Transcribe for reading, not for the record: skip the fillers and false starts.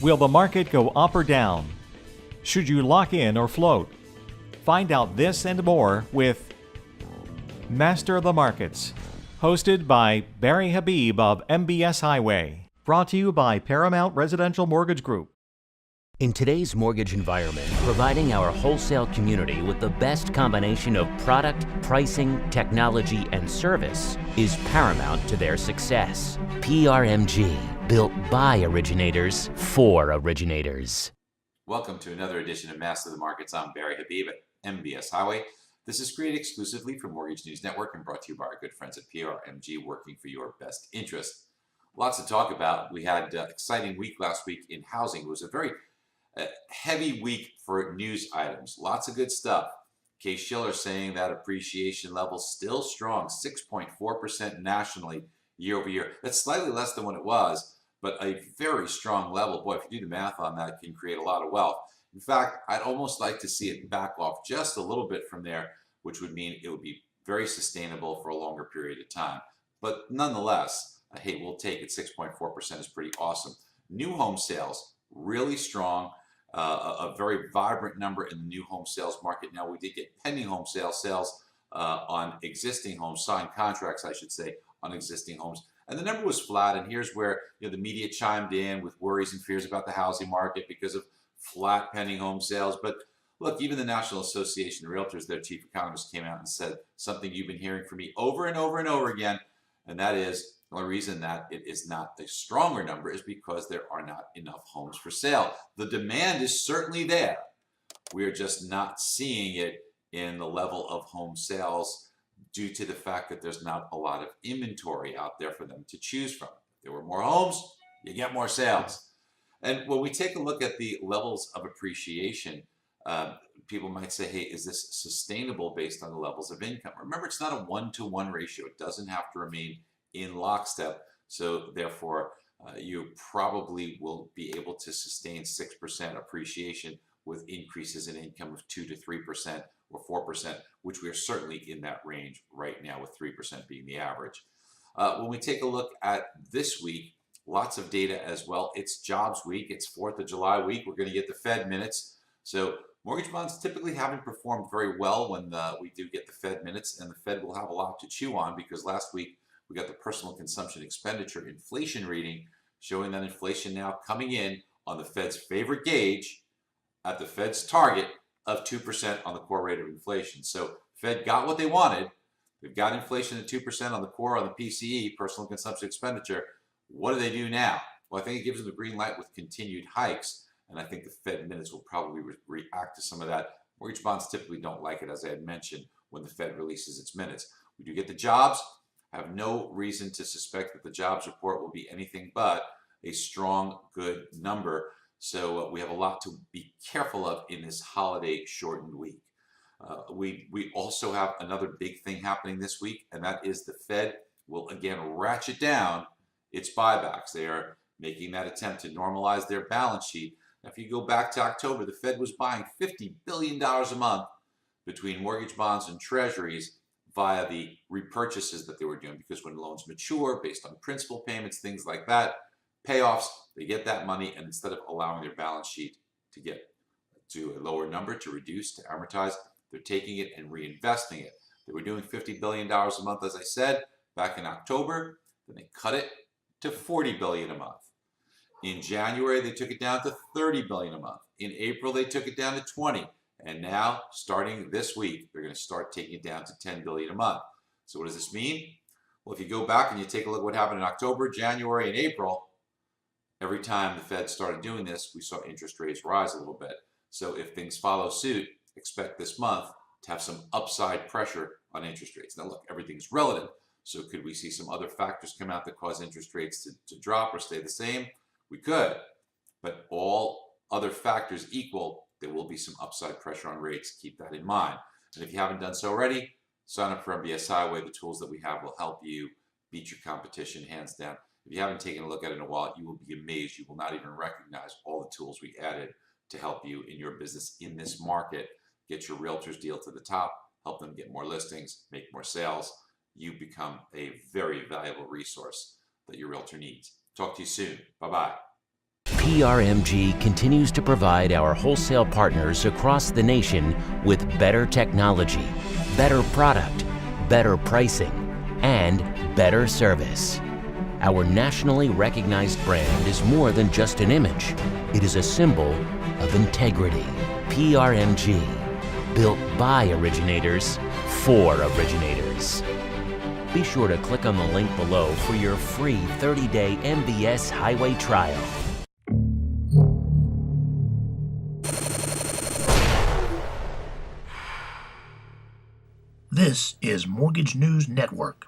Will the market go up or down? Should you lock in or float? Find out this and more with Master of the Markets, hosted by Barry Habib of MBS Highway. Brought to you by Paramount Residential Mortgage Group. In today's mortgage environment, providing our wholesale community with the best combination of product, pricing, technology, and service is paramount to their success. PRMG, built by originators for originators. Welcome to another edition of Master of the Markets. I'm Barry Habib at MBS Highway. This is created exclusively for Mortgage News Network and brought to you by our good friends at PRMG, working for your best interest. Lots to talk about. We had an exciting week last week in housing. It was a very heavy week for news items. Lots of good stuff. Case-Shiller saying that appreciation level still strong, 6.4% nationally year over year. That's slightly less than what it was, but a very strong level. Boy, if you do the math on that, it can create a lot of wealth. In fact, I'd almost like to see it back off just a little bit from there, which would mean it would be very sustainable for a longer period of time. But nonetheless, hey, we'll take it. 6.4% is pretty awesome. New home sales, really strong. A very vibrant number in the new home sales market. Now, we did get pending home sales on existing homes, signed contracts, I should say, on existing homes. And the number was flat. And here's where the media chimed in with worries and fears about the housing market because of flat pending home sales. But look, even the National Association of Realtors, their chief economist, came out and said something you've been hearing from me over and over and over again, and that is the only reason that it is not a stronger number is because there are not enough homes for sale. The demand is certainly there. We are just not seeing it in the level of home sales due to the fact that there's not a lot of inventory out there for them to choose from. If there were more homes, you get more sales. And when we take a look at the levels of appreciation, people might say, hey, is this sustainable based on the levels of income? Remember, it's not a one-to-one ratio. It doesn't have to remain in lockstep. So therefore, you probably will be able to sustain 6% appreciation with increases in income of 2 to 3% or 4%, which we are certainly in that range right now, with 3% being the average. When we take a look at this week, lots of data as well. It's jobs week. It's 4th of July week. We're going to get the Fed minutes. So mortgage bonds typically haven't performed very well when we do get the Fed minutes, and the Fed will have a lot to chew on because last week we got the personal consumption expenditure inflation reading showing that inflation now coming in on the Fed's favorite gauge at the Fed's target of 2% on the core rate of inflation. So Fed got what they wanted. They've got inflation at 2% on the core, on the PCE, personal consumption expenditure. What do they do now? Well, I think it gives them the green light with continued hikes, and I think the Fed minutes will probably react to some of that. Mortgage bonds typically don't like it, as I had mentioned, when the Fed releases its minutes. We do get the jobs. I have no reason to suspect that the jobs report will be anything but a strong, good number. So we have a lot to be careful of in this holiday shortened week. We also have another big thing happening this week, and that is the Fed will again ratchet down its buybacks. They are making that attempt to normalize their balance sheet. Now, if you go back to October, the Fed was buying $50 billion a month between mortgage bonds and treasuries via the repurchases that they were doing, because when loans mature based on principal payments, things like that, payoffs, they get that money, and instead of allowing their balance sheet to get to a lower number, to reduce, to amortize, they're taking it and reinvesting it. They were doing $50 billion a month, as I said, back in October. Then they cut it to $40 billion a month. In January, they took it down to $30 billion a month. In April, they took it down to $20. And now, starting this week, they're going to start taking it down to $10 billion a month. So what does this mean? Well, if you go back and you take a look at what happened in October, January, and April, every time the Fed started doing this, we saw interest rates rise a little bit. So if things follow suit, expect this month to have some upside pressure on interest rates. Now, look, everything's relative. So could we see some other factors come out that cause interest rates to drop or stay the same? We could. But all other factors equal, there will be some upside pressure on rates. Keep that in mind. And if you haven't done so already, sign up for MBS Highway. The tools that we have will help you beat your competition hands down. If you haven't taken a look at it in a while, you will be amazed. You will not even recognize all the tools we added to help you in your business in this market. Get your realtor's deal to the top, help them get more listings, make more sales. You become a very valuable resource that your realtor needs. Talk to you soon. Bye-bye. PRMG continues to provide our wholesale partners across the nation with better technology, better product, better pricing, and better service. Our nationally recognized brand is more than just an image. It is a symbol of integrity. PRMG, built by originators for originators. Be sure to click on the link below for your free 30-day MBS highway trial. This is Mortgage News Network.